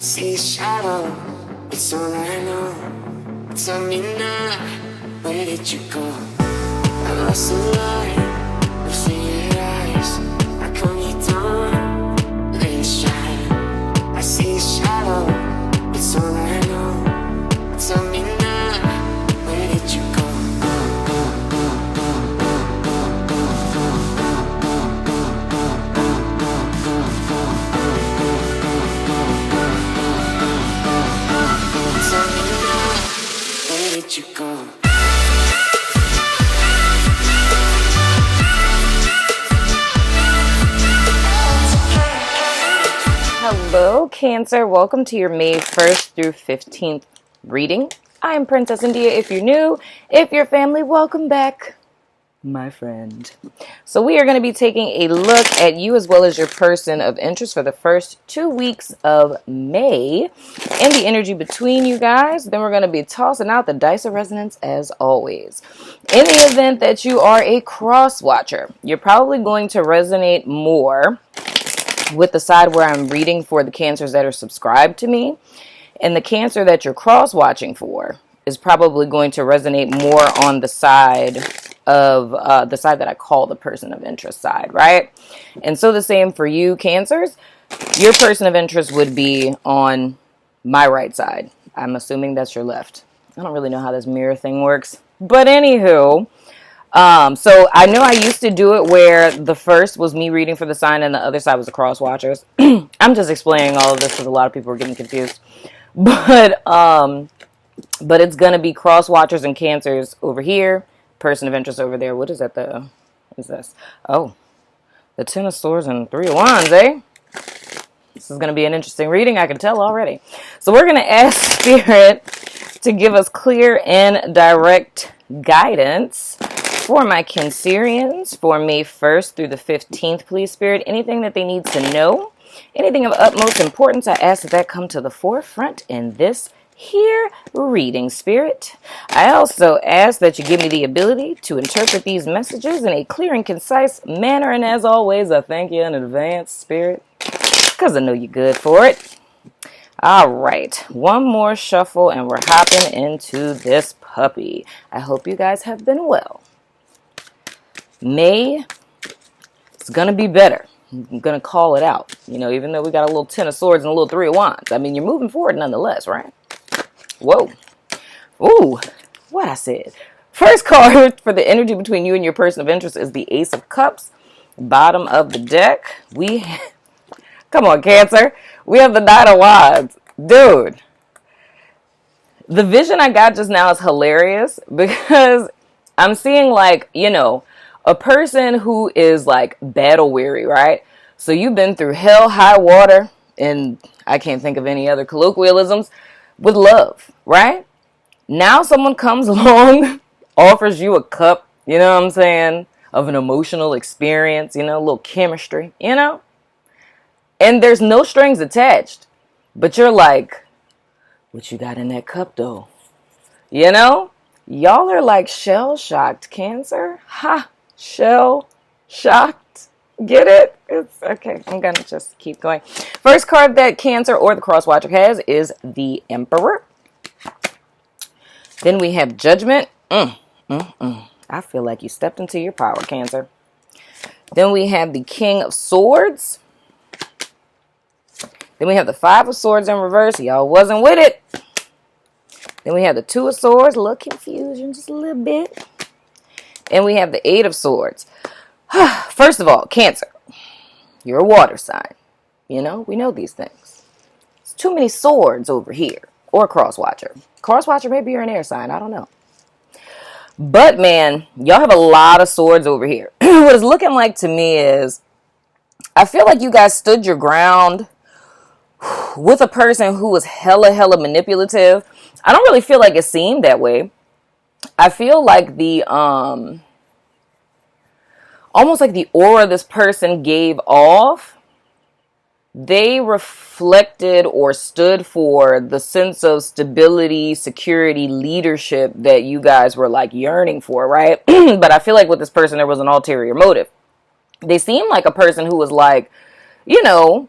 See shadow, it's all I know. Tell me now, where did you go? I lost the light, losing your eyes. I come you down, let it shine. I see shadow, it's all I know. Tell me now, where did you go? You go. Hello, Cancer. Welcome to your May 1st through 15th reading. I'm Princess India. If you're new, if you're family, welcome back, my friend. So we are going to be taking a look at you as well as your person of interest for the first 2 weeks of May and the energy between you guys. Then we're going to be tossing out the dice of resonance as always. In the event that you are a cross watcher, you're probably going to resonate more with the side where I'm reading for the Cancers that are subscribed to me. And the Cancer that you're cross watching for is probably going to resonate more on the side of the side that I call the person of interest side, right? And so the same for you, Cancers. Your person of interest would be on my right side. I'm assuming that's your left. I don't really know how this mirror thing works. But anywho, so I know I used to do it where the first was me reading for the sign and the other side was the cross watchers. I'm just explaining all of this because a lot of people are getting confused. But it's going to be cross watchers and Cancers over here. Person of interest over there. What is that? What is this? Oh, the Ten of Swords and Three of Wands, eh? This is going to be an interesting reading, I can tell already. So we're going to ask Spirit to give us clear and direct guidance for my Cancerians for May 1st through the 15th, please, Spirit. Anything that they need to know, anything of utmost importance, I ask that come to the forefront in this here reading, Spirit. I also ask that you give me the ability to interpret these messages in a clear and concise manner. And as always, I thank you in advance, Spirit, because I know you're good for it. All right, one more shuffle and we're hopping into this puppy. I hope you guys have been well. May is going to be better. I'm going to call it out. You know, even though we got a little Ten of Swords and a little Three of Wands. I mean, you're moving forward nonetheless, right? Whoa. Ooh, what I said. First card for the energy between you and your person of interest is the Ace of Cups. Bottom of the deck, come on, Cancer. We have the Nine of Wands. Dude, the vision I got just now is hilarious because I'm seeing like, you know, a person who is like battle weary, right? So you've been through hell, high water, and I can't think of any other colloquialisms, with love, right? Now someone comes along, offers you a cup, you know what I'm saying, of an emotional experience, you know, a little chemistry, you know? And there's no strings attached. But you're like, what you got in that cup though? You know? Y'all are like shell-shocked, Cancer. Ha! Shell-shocked. Get it? It's okay. I'm going to just keep going. First card that Cancer or the cross watcher has is the Emperor. Then we have Judgment. I feel like you stepped into your power, Cancer. Then we have the King of Swords. Then we have the Five of Swords in reverse. Y'all wasn't with it. Then we have the Two of Swords. A little confusion, just a little bit. And we have the Eight of Swords. First of all, Cancer, you're a water sign. You know, we know these things. It's too many swords over here. Or cross watcher. Cross watcher, maybe you're an air sign. I don't know. But man, y'all have a lot of swords over here. What it's looking like to me is, I feel like you guys stood your ground with a person who was hella manipulative. I don't really feel like it seemed that way. I feel like the almost like the aura this person gave off, they reflected or stood for the sense of stability, security, leadership that you guys were like yearning for, right? But I feel like with this person, there was an ulterior motive. They seem like a person who was like, you know,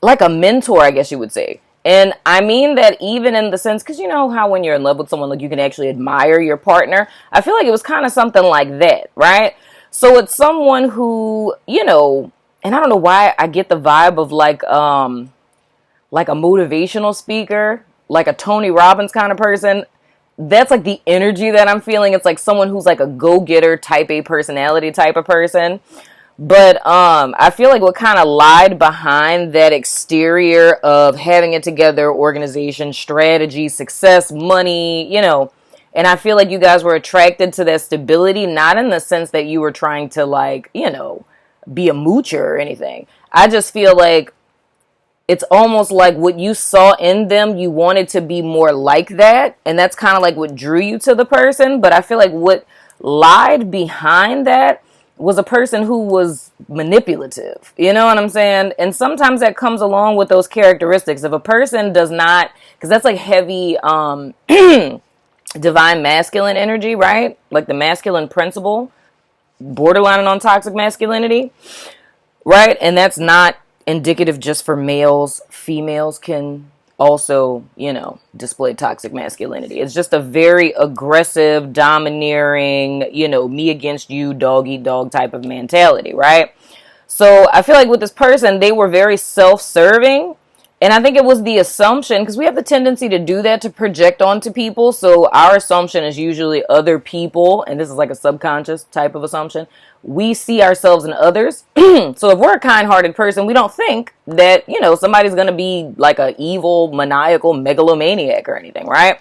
like a mentor, I guess you would say. And I mean that even in the sense, because you know how when you're in love with someone, like you can actually admire your partner. I feel like it was kind of something like that, right? So it's someone who, you know, and I don't know why I get the vibe of like a motivational speaker, like a Tony Robbins kind of person. That's like the energy that I'm feeling. It's like someone who's like a go-getter type A personality type of person. But I feel like what kind of lied behind that exterior of having it together, organization, strategy, success, money, you know, and I feel like you guys were attracted to that stability, not in the sense that you were trying to like, you know, be a moocher or anything. I just feel like it's almost like what you saw in them, you wanted to be more like that. And that's kind of like what drew you to the person. But I feel like what lied behind that was a person who was manipulative. You know what I'm saying? And sometimes that comes along with those characteristics. If a person does not, because that's like heavy divine masculine energy, right? Like the masculine principle, borderline on toxic masculinity, right? And that's not indicative just for males. Females can also, you know, display toxic masculinity. It's just a very aggressive, domineering, you know, me against you, dog eat dog type of mentality, right? So I feel like with this person, they were very self-serving. And I think it was the assumption, because we have the tendency to do that, to project onto people. So our assumption is usually other people, and this is like a subconscious type of assumption. We see ourselves in others. So if we're a kind-hearted person, we don't think that, you know, somebody's going to be like a evil, maniacal megalomaniac or anything, right?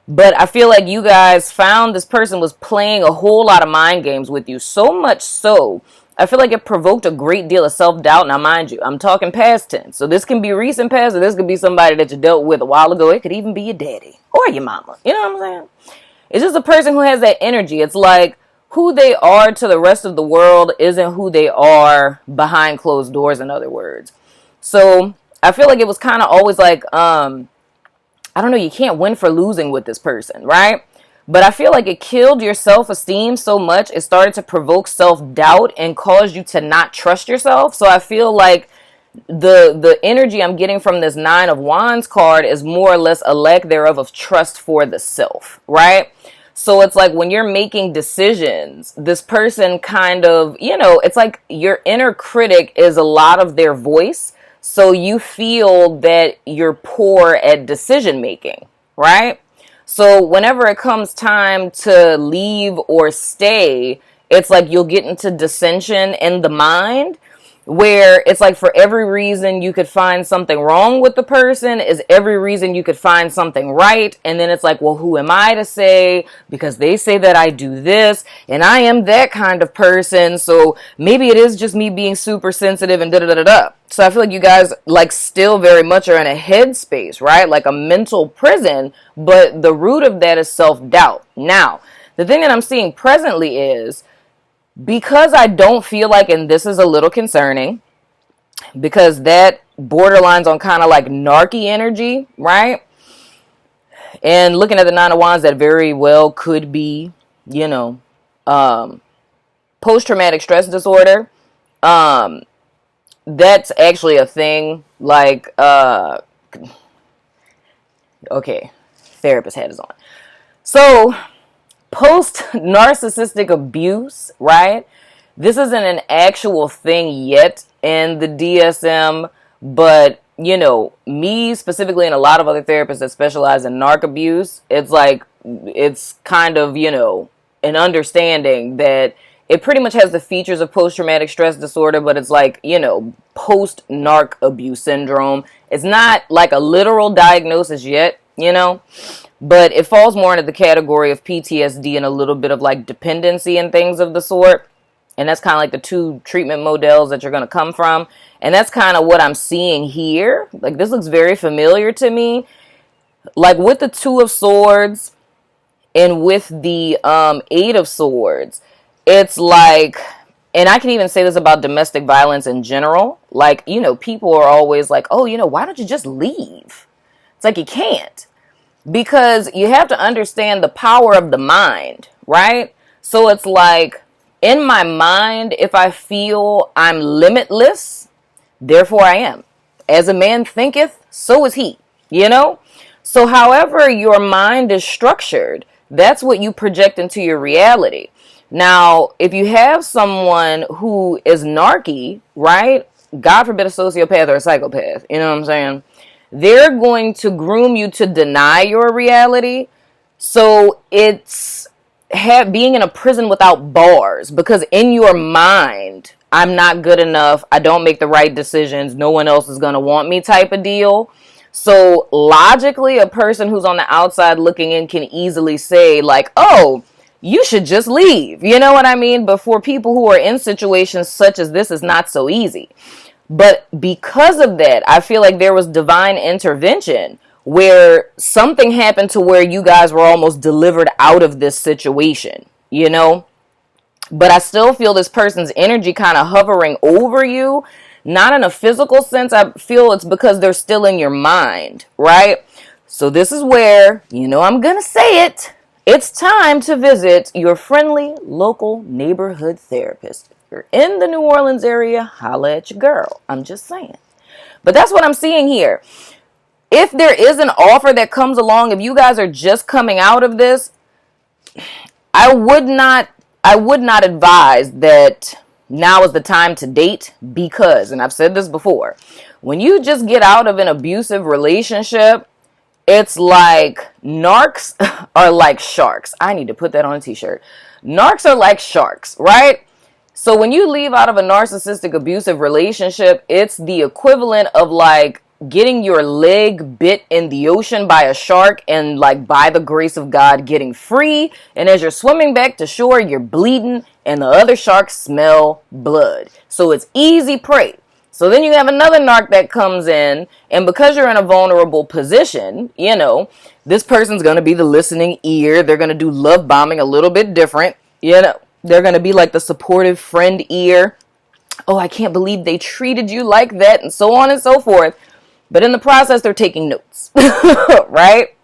But I feel like you guys found this person was playing a whole lot of mind games with you, so much so I feel like it provoked a great deal of self-doubt. Now, mind you, I'm talking past tense. So this can be recent past, or this could be somebody that you dealt with a while ago. It could even be your daddy or your mama. You know what I'm saying? It's just a person who has that energy. It's like who they are to the rest of the world isn't who they are behind closed doors, in other words. So I feel like it was kind of always like, I don't know, you can't win for losing with this person, right? But I feel like it killed your self-esteem so much, it started to provoke self-doubt and caused you to not trust yourself. So I feel like the energy I'm getting from this Nine of Wands card is more or less a lack thereof of trust for the self, right? So it's like when you're making decisions, this person kind of, you know, it's like your inner critic is a lot of their voice. So you feel that you're poor at decision making, right? So whenever it comes time to leave or stay, it's like you'll get into dissension in the mind, where it's like for every reason you could find something wrong with the person is every reason you could find something right. And then it's like, well, who am I to say? Because they say that I do this and I am that kind of person. So maybe it is just me being super sensitive and da-da-da-da-da. So I feel like you guys like still very much are in a headspace, right? Like a mental prison, but the root of that is self-doubt. Now, the thing that I'm seeing presently is, because I don't feel like, and this is a little concerning, because that borderlines on kind of like narky energy, right? And looking at the Nine of Wands, that very well could be, you know, post-traumatic stress disorder. That's actually a thing. Like, okay, therapist hat is on. So post narcissistic abuse, right? This isn't an actual thing yet in the DSM, but you know, me specifically and a lot of other therapists that specialize in narc abuse, it's like, it's kind of, you know, an understanding that it pretty much has the features of post-traumatic stress disorder, but it's like, you know, post-narc abuse syndrome. It's not like a literal diagnosis yet, you know, but it falls more into the category of PTSD and a little bit of like dependency and things of the sort. And that's kind of like the two treatment models that you're going to come from. And that's kind of what I'm seeing here. Like, this looks very familiar to me. Like with the Two of Swords and with the Eight of Swords, it's like, and I can even say this about domestic violence in general. Like, you know, people are always like, oh, you know, why don't you just leave? It's like you can't. Because you have to understand the power of the mind, right? So it's like, in my mind, if I feel I'm limitless, therefore I am. as a man thinketh, so is he, you know? So however your mind is structured, that's what you project into your reality. Now, if you have someone who is narky, right? God forbid a sociopath or a psychopath, you know what I'm saying? They're going to groom you to deny your reality. So it's being in a prison without bars, because in your mind, I'm not good enough, I don't make the right decisions, no one else is going to want me type of deal. So logically, a person who's on the outside looking in can easily say like, oh, you should just leave. You know what I mean? But for people who are in situations such as this, is not so easy. But because of that, I feel like there was divine intervention where something happened to where you guys were almost delivered out of this situation, you know? But I still feel this person's energy kind of hovering over you. Not in a physical sense. I feel it's because they're still in your mind, right? So this is where, you know, I'm going to say it. It's time to visit your friendly local neighborhood therapist. If you're in the New Orleans area, holla at your girl. I'm just saying. But that's what I'm seeing here. If there is an offer that comes along, if you guys are just coming out of this, I would not advise that now is the time to date, because, and I've said this before, when you just get out of an abusive relationship, it's like narcs are like sharks. I need to put that on a t-shirt. Narcs are like sharks, right? So when you leave out of a narcissistic abusive relationship, it's the equivalent of like getting your leg bit in the ocean by a shark and like by the grace of God getting free. And as you're swimming back to shore, you're bleeding and the other sharks smell blood. So it's easy prey. So then you have another narc that comes in, and because you're in a vulnerable position, you know, this person's going to be the listening ear. They're going to do love bombing a little bit different. You know, they're going to be like the supportive friend ear. Oh, I can't believe they treated you like that, and so on and so forth. But in the process, they're taking notes, right?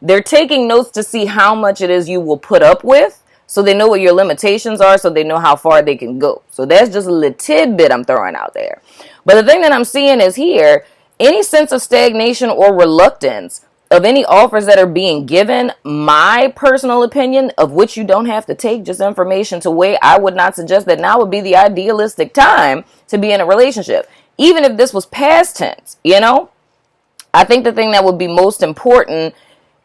They're taking notes to see how much it is you will put up with, so they know what your limitations are, so they know how far they can go. So that's just a little tidbit I'm throwing out there. But the thing that I'm seeing is here, any sense of stagnation or reluctance of any offers that are being given, my personal opinion, of which you don't have to take just information to weigh, I would not suggest that now would be the idealistic time to be in a relationship. Even if this was past tense, you know? I think the thing that would be most important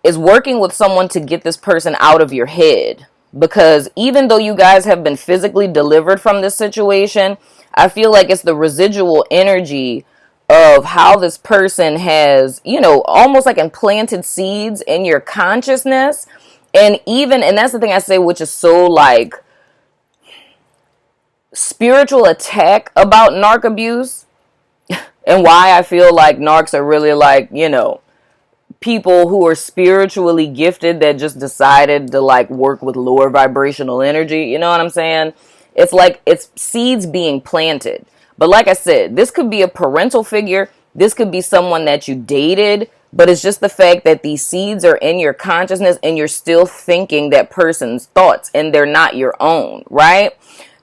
is working with someone to get this person out of your head. Because even though you guys have been physically delivered from this situation, I feel like it's the residual energy of how this person has, you know, almost like implanted seeds in your consciousness. And that's the thing I say, which is so like spiritual attack about narc abuse, and why I feel like narcs are really like, you know, people who are spiritually gifted that just decided to like work with lower vibrational energy. You know what I'm saying? It's like it's seeds being planted. But like I said, this could be a parental figure. This could be someone that you dated. But it's just the fact that these seeds are in your consciousness and you're still thinking that person's thoughts and they're not your own, right?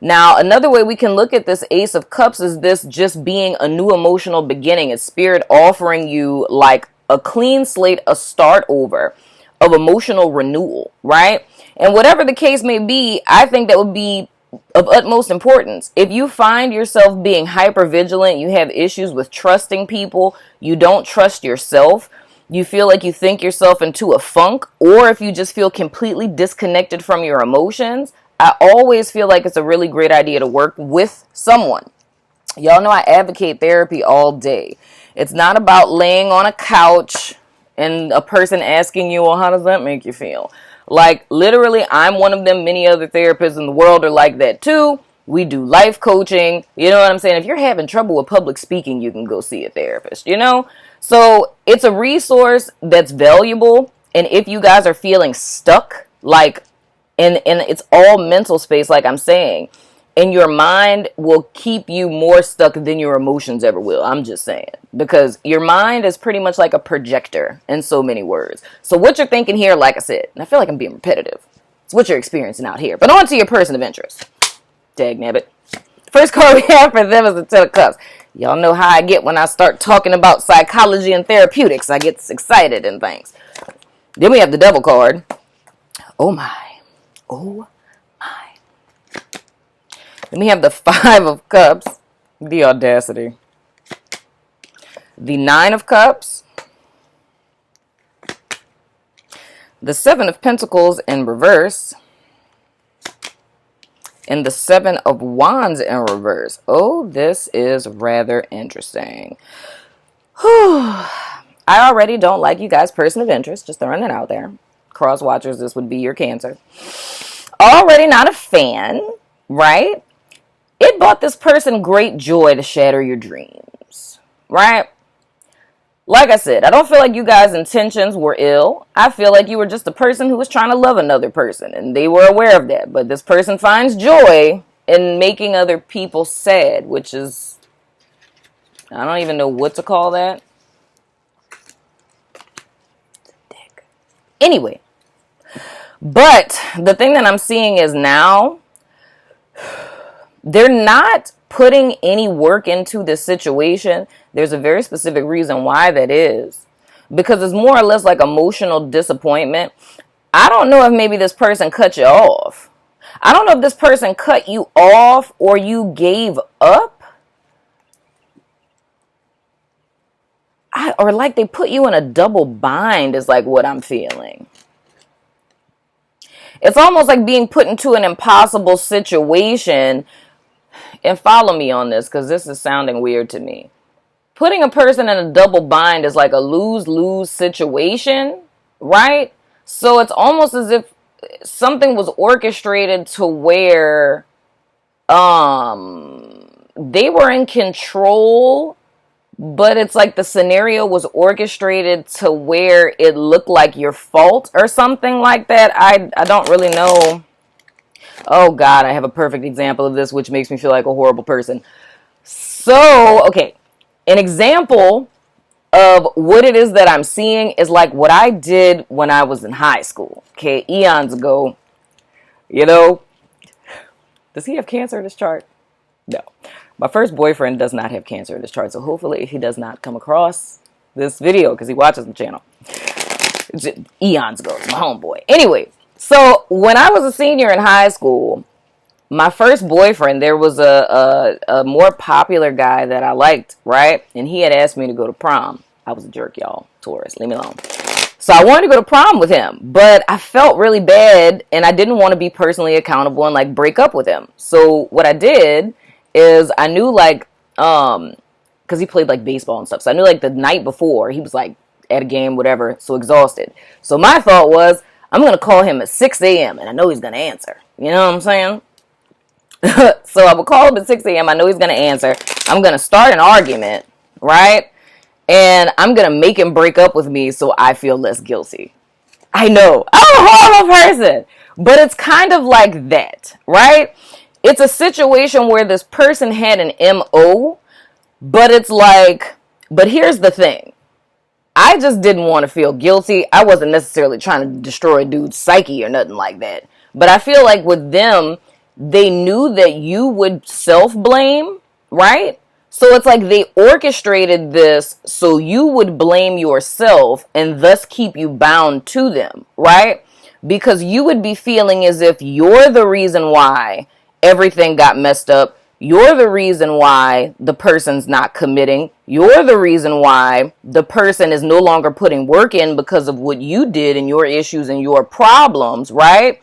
Now, another way we can look at this Ace of Cups is this just being a new emotional beginning. It's spirit offering you like a clean slate, a start over of emotional renewal, right? And whatever the case may be, I think that would be of utmost importance. If you find yourself being hyper vigilant, you have issues with trusting people, you don't trust yourself, you feel like you think yourself into a funk, or if you just feel completely disconnected from your emotions, I always feel like it's a really great idea to work with someone. Y'all know I advocate therapy all day. It's not about laying on a couch and a person asking you, well, how does that make you feel? Like, literally, I'm one of them. Many other therapists in the world are like that, too. We do life coaching. You know what I'm saying? If you're having trouble with public speaking, you can go see a therapist, you know? So it's a resource that's valuable. And if you guys are feeling stuck, like, and it's all mental space, like I'm saying, and your mind will keep you more stuck than your emotions ever will. I'm just saying. Because your mind is pretty much like a projector in so many words. So what you're thinking here, like I said, and I feel like I'm being repetitive, it's what you're experiencing out here. But on to your person of interest. Dagnabbit. First card we have for them is the Ten of Cups. Y'all know how I get when I start talking about psychology and therapeutics. I get excited and things. Then we have the devil card. Oh my. Oh my. Then we have the 5 of Cups. The audacity. The 9 of Cups. The 7 of Pentacles in reverse. And the 7 of Wands in reverse. Oh, this is rather interesting. Whew. I already don't like you guys' person of interest. Just throwing it out there. Cross watchers, this would be your Cancer. Already not a fan, right? It brought this person great joy to shatter your dreams, right? Like I said, I don't feel like you guys' intentions were ill. I feel like you were just a person who was trying to love another person, and they were aware of that. But this person finds joy in making other people sad, which is, I don't even know what to call that. Anyway, but the thing that I'm seeing is now, they're not putting any work into this situation. There's a very specific reason why that is. Because it's more or less like emotional disappointment. I don't know if maybe this person cut you off. I don't know if this person cut you off or you gave up. Or like they put you in a double bind is like what I'm feeling. It's almost like being put into an impossible situation. And follow me on this because this is sounding weird to me. Putting a person in a double bind is like a lose-lose situation, right? So it's almost as if something was orchestrated to where they were in control, but it's like the scenario was orchestrated to where it looked like your fault or something like that. I don't really know. Oh God, I have a perfect example of this, which makes me feel like a horrible person. So, okay, an example of what it is that I'm seeing is like what I did when I was in high school, okay, eons ago. You know, does he have Cancer in his chart? No. My first boyfriend does not have Cancer in his chart, so hopefully he does not come across this video because he watches the channel. It's eons ago, it's my homeboy. Anyway, so when I was a senior in high school, my first boyfriend, there was a more popular guy that I liked, right? And he had asked me to go to prom. I was a jerk, y'all. Taurus, leave me alone. So I wanted to go to prom with him, but I felt really bad and I didn't want to be personally accountable and like break up with him. So what I did is I knew like, cause he played like baseball and stuff. So I knew like the night before he was like at a game, whatever, so exhausted. So my thought was, I'm going to call him at 6 a.m. and I know he's going to answer. You know what I'm saying? So I would call him at 6 a.m. I know he's going to answer. I'm going to start an argument, right? And I'm going to make him break up with me so I feel less guilty. I know. I'm a horrible person. But it's kind of like that, right? It's a situation where this person had an MO, but it's like, but here's the thing. I just didn't want to feel guilty. I wasn't necessarily trying to destroy a dude's psyche or nothing like that. But I feel like with them, they knew that you would self-blame, right? So it's like they orchestrated this so you would blame yourself and thus keep you bound to them, right? Because you would be feeling as if you're the reason why everything got messed up. You're the reason why the person's not committing. You're the reason why the person is no longer putting work in because of what you did and your issues and your problems, right?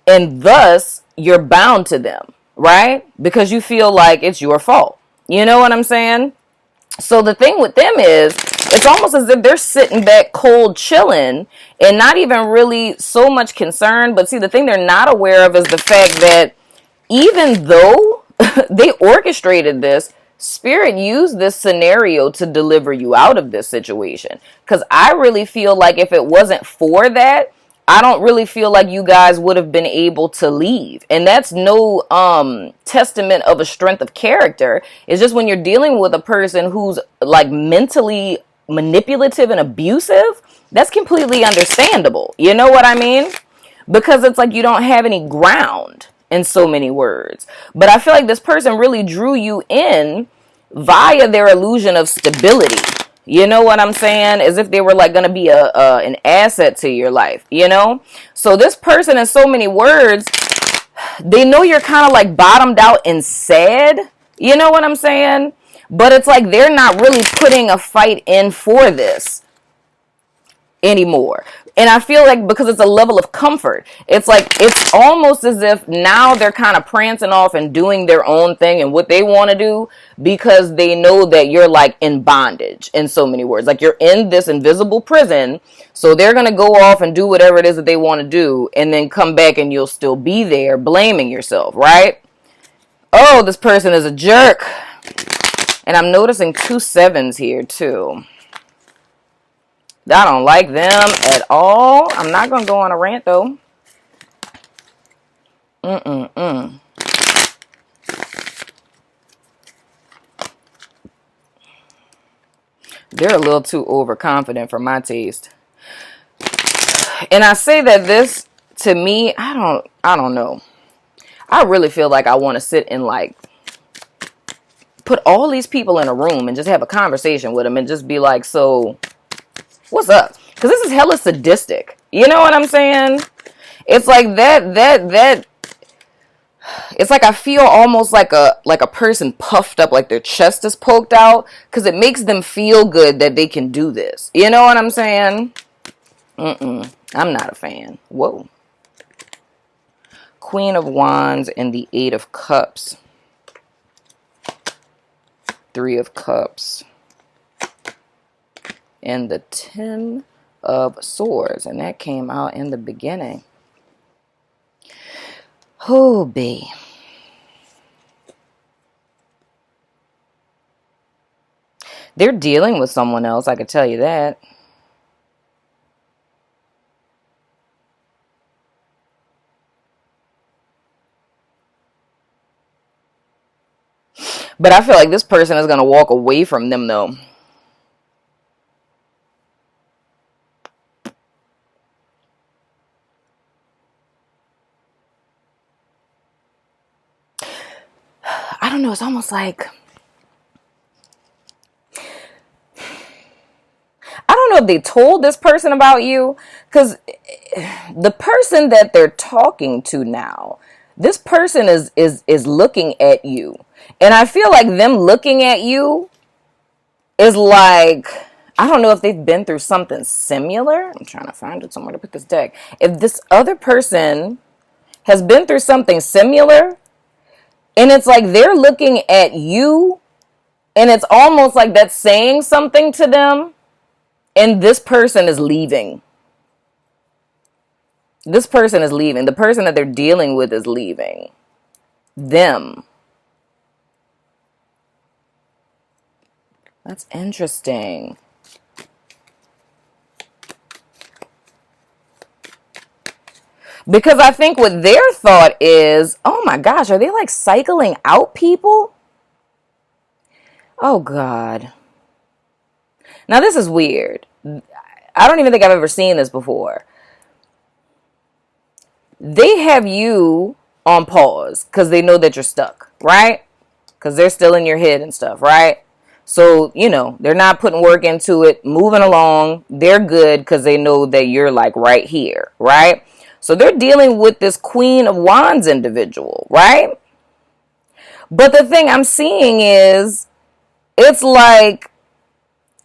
And thus, you're bound to them, right? Because you feel like it's your fault. You know what I'm saying? So the thing with them is, it's almost as if they're sitting back cold chilling and not even really so much concerned. But see, the thing they're not aware of is the fact that even though they orchestrated this, Spirit used this scenario to deliver you out of this situation. Because I really feel like if it wasn't for that, I don't really feel like you guys would have been able to leave. And that's no testament of a strength of character. It's just when you're dealing with a person who's like mentally manipulative and abusive, that's completely understandable. You know what I mean? Because it's like you don't have any ground in so many words. But I feel like this person really drew you in via their illusion of stability. You know what I'm saying? As if they were like going to be an asset to your life, you know? So this person, in so many words, they know you're kind of like bottomed out and sad. You know what I'm saying? But it's like they're not really putting a fight in for this anymore. And I feel like because it's a level of comfort, it's like it's almost as if now they're kind of prancing off and doing their own thing and what they want to do, because they know that you're like in bondage, in so many words. Like you're in this invisible prison, so they're going to go off and do whatever it is that they want to do and then come back and you'll still be there blaming yourself, right? Oh, this person is a jerk. And I'm noticing 2 7s here too. I don't like them at all. I'm not going to go on a rant, though. They're a little too overconfident for my taste. And I say that this, to me, I don't know. I really feel like I want to sit and, like, put all these people in a room and just have a conversation with them and just be like, so... what's up? Because this is hella sadistic. You know what I'm saying? It's like that. It's like I feel almost like a person puffed up, like their chest is poked out, because it makes them feel good that they can do this. You know what I'm saying? I'm not a fan. Whoa. Queen of Wands and the 8 of Cups. 3 of Cups. And the 10 of Swords. And that came out in the beginning. Oh, B. They're dealing with someone else, I could tell you that. But I feel like this person is going to walk away from them, though. I don't know, it's almost like, I don't know if they told this person about you, because the person that they're talking to now, this person is looking at you. And I feel like them looking at you is like, I don't know if they've been through something similar. I'm trying to find it somewhere to put this deck. If this other person has been through something similar, and it's like they're looking at you, and it's almost like that's saying something to them, and this person is leaving. This person is leaving. The person that they're dealing with is leaving them. That's interesting. Because I think what their thought is, oh my gosh, are they like cycling out people? Oh God. Now this is weird. I don't even think I've ever seen this before. They have you on pause because they know that you're stuck, right? Because they're still in your head and stuff, right? So, you know, they're not putting work into it, moving along. They're good because they know that you're like right here, right? So they're dealing with this Queen of Wands individual, right? But the thing I'm seeing is, it's like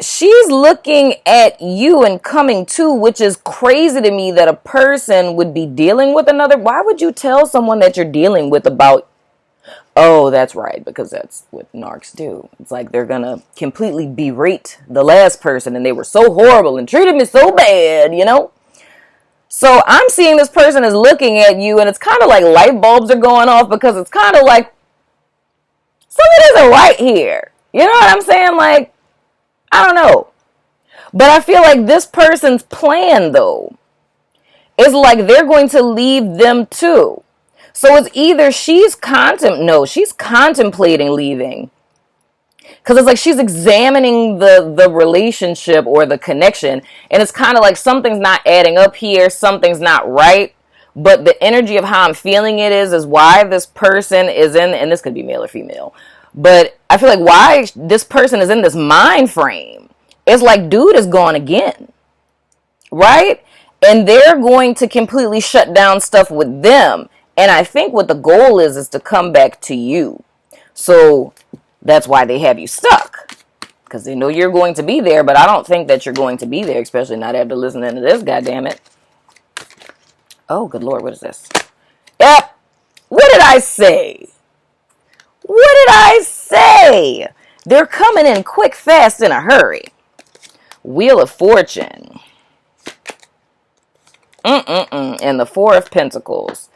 she's looking at you and coming to, which is crazy to me that a person would be dealing with another. Why would you tell someone that you're dealing with about, oh, that's right, because that's what narcs do. It's like they're going to completely berate the last person and they were so horrible and treated me so bad, you know? So I'm seeing this person is looking at you and it's kind of like light bulbs are going off, because it's kind of like something isn't right here. You know what I'm saying? Like, I don't know. But I feel like this person's plan, though, is like they're going to leave them too. So it's either she's contemplating leaving. Because it's like she's examining the relationship or the connection. And it's kind of like something's not adding up here. Something's not right. But the energy of how I'm feeling it is why this person is in, and this could be male or female, But I feel like why this person is in this mind frame, it's like, dude is gone again, right? And they're going to completely shut down stuff with them. And I think what the goal is to come back to you. So that's why they have you stuck. Because they know you're going to be there, but I don't think that you're going to be there, especially not after listening to this, goddammit. Oh, good Lord, what is this? Yep. What did I say? What did I say? They're coming in quick, fast, in a hurry. Wheel of Fortune. And the Four of Pentacles.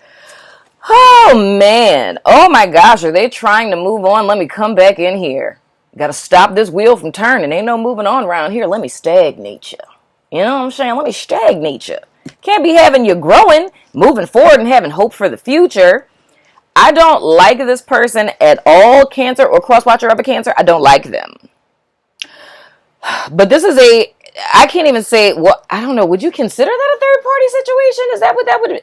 Oh, man. Oh, my gosh. Are they trying to move on? Let me come back in here. Got to stop this wheel from turning. Ain't no moving on around here. Let me stagnate you. You know what I'm saying? Let me stagnate you. Can't be having you growing, moving forward, and having hope for the future. I don't like this person at all, Cancer or cross-watcher of a Cancer. I don't like them. But this is I can't even say, well, I don't know. Would you consider that a third-party situation? Is that what that would be?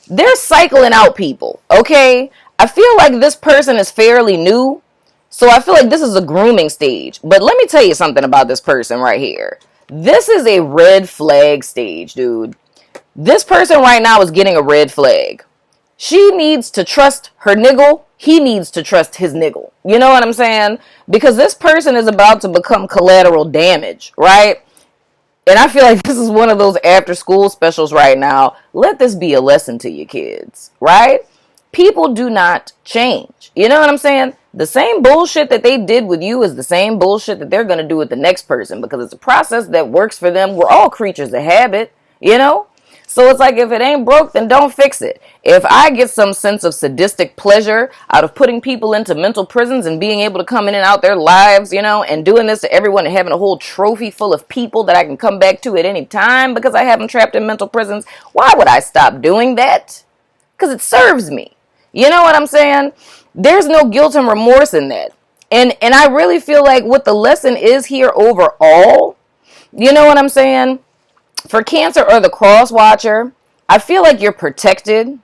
They're cycling out people, okay? I feel like this person is fairly new. So I feel like this is a grooming stage. But let me tell you something about this person right here. This is a red flag stage, dude. This person right now is getting a red flag. She needs to trust her niggle. He needs to trust his niggle. You know what I'm saying? Because this person is about to become collateral damage, right? And I feel like this is one of those after school specials right now. Let this be a lesson to your kids, right? People do not change. You know what I'm saying? The same bullshit that they did with you is the same bullshit that they're going to do with the next person, because it's a process that works for them. We're all creatures of habit, you know? So it's like, if it ain't broke, then don't fix it. If I get some sense of sadistic pleasure out of putting people into mental prisons and being able to come in and out their lives, you know, and doing this to everyone and having a whole trophy full of people that I can come back to at any time because I have them trapped in mental prisons, why would I stop doing that? Because it serves me. You know what I'm saying? There's no guilt and remorse in that. And I really feel like what the lesson is here overall, you know what I'm saying? For Cancer or the cross watcher, I feel like you're protected.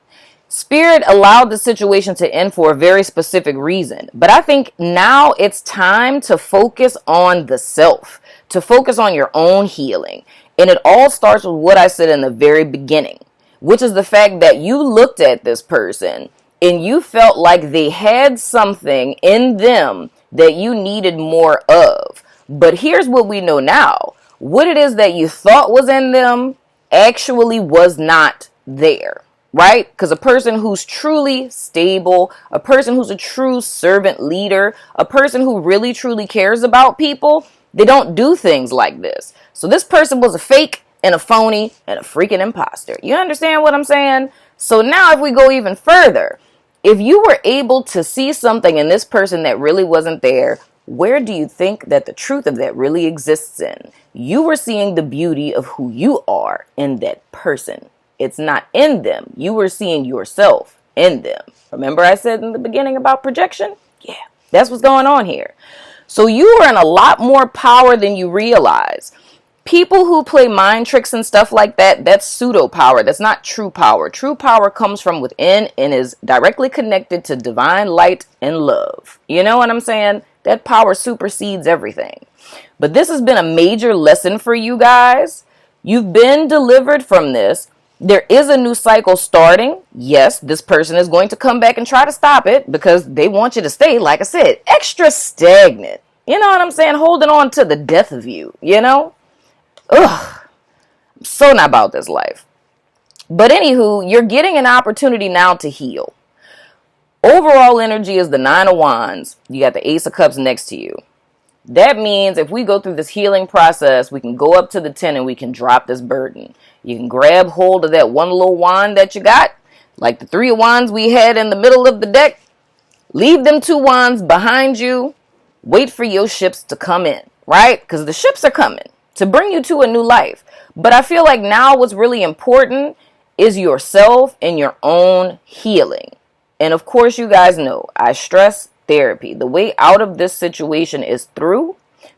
Spirit allowed the situation to end for a very specific reason. But I think now it's time to focus on the self, to focus on your own healing. And it all starts with what I said in the very beginning, which is the fact that you looked at this person and you felt like they had something in them that you needed more of. But here's what we know now. What it is that you thought was in them actually was not there, right? Because a person who's truly stable, a person who's a true servant leader, a person who really truly cares about people, they don't do things like this. So this person was a fake and a phony and a freaking imposter. You understand what I'm saying? So now if we go even further, if you were able to see something in this person that really wasn't there, where do you think that the truth of that really exists in? You were seeing the beauty of who you are in that person. It's not in them. You were seeing yourself in them. Remember I said in the beginning about projection? Yeah, that's what's going on here. So you are in a lot more power than you realize. People who play mind tricks and stuff like that, that's pseudo power. That's not true power. True power comes from within and is directly connected to divine light and love. You know what I'm saying? That power supersedes everything. But this has been a major lesson for you guys. You've been delivered from this. There is a new cycle starting. Yes, this person is going to come back and try to stop it because they want you to stay, like I said, extra stagnant. You know what I'm saying? Holding on to the death of you, you know? Ugh, I'm so not about this life. But anywho, you're getting an opportunity now to heal. Overall energy is the 9 of Wands. You got the Ace of Cups next to you. That means if we go through this healing process, we can go up to the 10 and we can drop this burden. You can grab hold of that one little wand that you got, like the 3 of Wands we had in the middle of the deck. Leave them 2 wands behind you. Wait for your ships to come in, right? Because the ships are coming to bring you to a new life. But I feel like now what's really important is yourself and your own healing. And of course, you guys know, I stress therapy. The way out of this situation is through.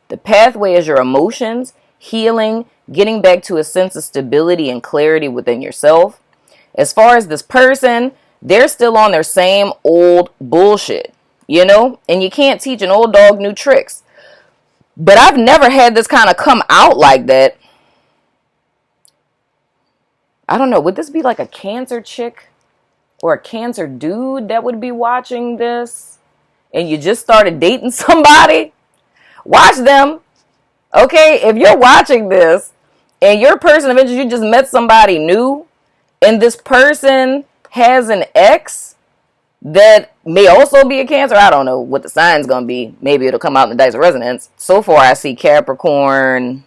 The pathway is your emotions, healing, getting back to a sense of stability and clarity within yourself. As far as this person, they're still on their same old bullshit. you know? And you can't teach an old dog new tricks. But I've never had this kind of come out like that. I don't know. Would this be like a Cancer chick or a Cancer dude that would be watching this? And you just started dating somebody? Watch them. Okay, if you're watching this and your person of interest, you just met somebody new, and this person has an ex that may also be a Cancer. I don't know what the sign's going to be. Maybe it'll come out in the dice of resonance. So far, I see Capricorn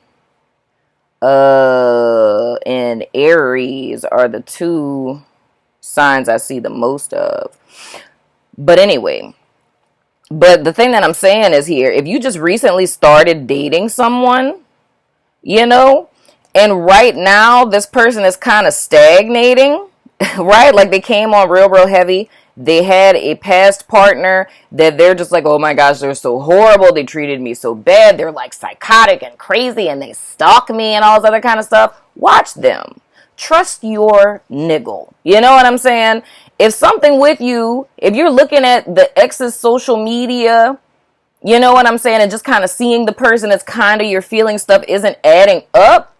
and Aries are the two signs I see the most of. But anyway, but the thing that I'm saying is here, if you just recently started dating someone, you know, and right now this person is kind of stagnating, right? Like they came on real, real heavy. They had a past partner that they're just like, oh my gosh, they're so horrible. They treated me so bad. They're like psychotic and crazy and they stalk me and all this other kind of stuff. Watch them. Trust your niggle. You know what I'm saying? If something with you, if you're looking at the ex's social media, you know what I'm saying, and just kind of seeing the person as kind of your feeling stuff isn't adding up,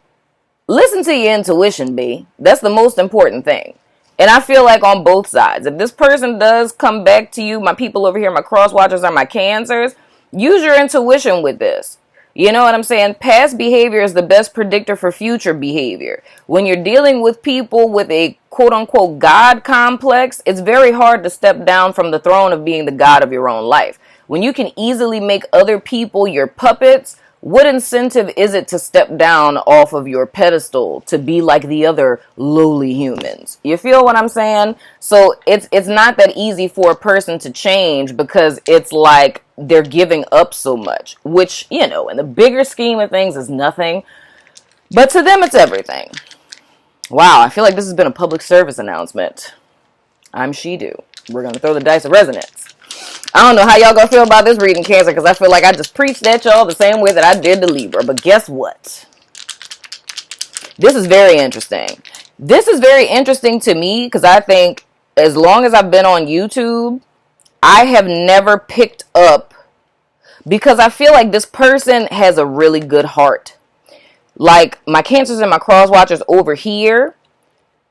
listen to your intuition, B. That's the most important thing. And I feel like on both sides, if this person does come back to you, my people over here, my cross watchers are my Cancers, use your intuition with this. You know what I'm saying? Past behavior is the best predictor for future behavior. When you're dealing with people with a quote-unquote God complex, it's very hard to step down from the throne of being the God of your own life. When you can easily make other people your puppets, what incentive is it to step down off of your pedestal to be like the other lowly humans? You feel what I'm saying? So it's not that easy for a person to change because it's like they're giving up so much, which, you know, in the bigger scheme of things is nothing, but to them it's everything. Wow, I feel like this has been a public service announcement. I'm She-Do. We're going to throw the dice of resonance. I don't know how y'all gonna feel about this reading, Cancer, because I feel like I just preached at y'all the same way that I did to Libra. But guess what? This is very interesting. This is very interesting to me because I think as long as I've been on YouTube, I have never picked up, because I feel like this person has a really good heart. Like my Cancers and my cross watchers over here,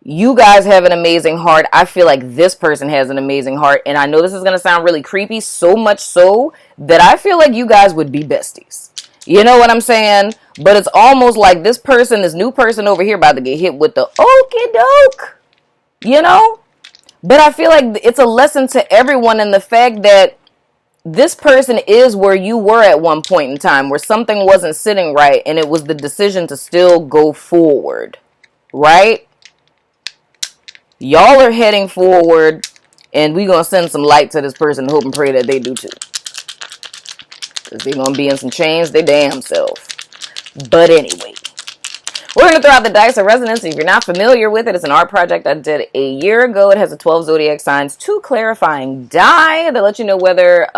you guys have an amazing heart. I feel like this person has an amazing heart. And I know this is going to sound really creepy, so much so that I feel like you guys would be besties. You know what I'm saying? But it's almost like this person, this new person over here about to get hit with the okie doke. You know? But I feel like it's a lesson to everyone in the fact that this person is where you were at one point in time, where something wasn't sitting right and it was the decision to still go forward. Right? Y'all are heading forward, and we're going to send some light to this person and hope and pray that they do too. Because they're going to be in some chains they damn self. But anyway, we're going to throw out the dice of resonance. If you're not familiar with it, it's an art project I did a year ago. It has the 12 zodiac signs, 2 clarifying die that let you know whether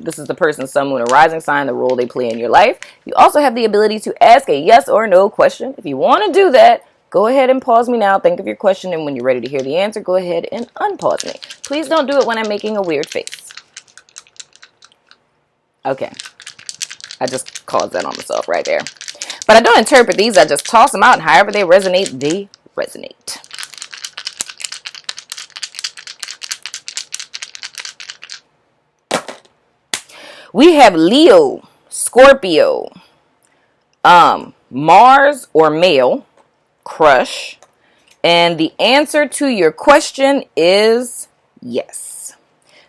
this is the person's sun, moon, or rising sign, the role they play in your life. You also have the ability to ask a yes or no question. If you want to do that, go ahead and pause me now. Think of your question, and when you're ready to hear the answer, go ahead and unpause me. Please don't do it when I'm making a weird face. Okay. I just caused that on myself right there. But I don't interpret these. I just toss them out, and however they resonate, they resonate. We have Leo, Scorpio, Mars or male, crush, and the answer to your question is yes.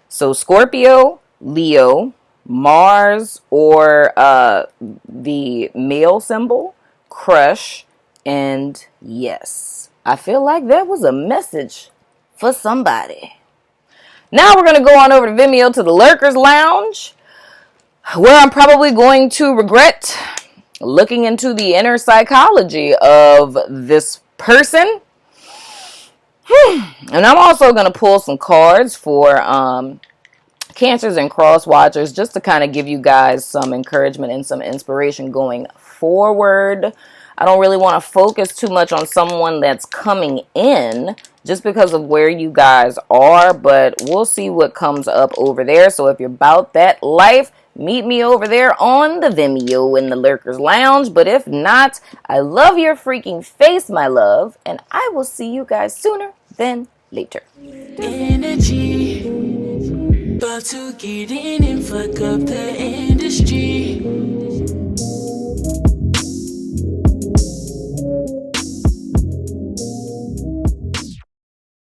So Scorpio, Leo, Mars or the male symbol, crush, and yes. I feel like that was a message for somebody. Now we're going to go on over to Vimeo to the Lurkers Lounge, where I'm probably going to regret looking into the inner psychology of this person. And I'm also going to pull some cards for Cancers and cross watchers, just to kind of give you guys some encouragement and some inspiration going forward. I don't really want to focus too much on someone that's coming in just because of where you guys are, but we'll see what comes up over there. So if you're about that life, meet me over there on the Vimeo in the Lurkers Lounge. But if not, I love your freaking face, my love, and I will see you guys sooner than later. Energy, about to get in and fuck up the industry.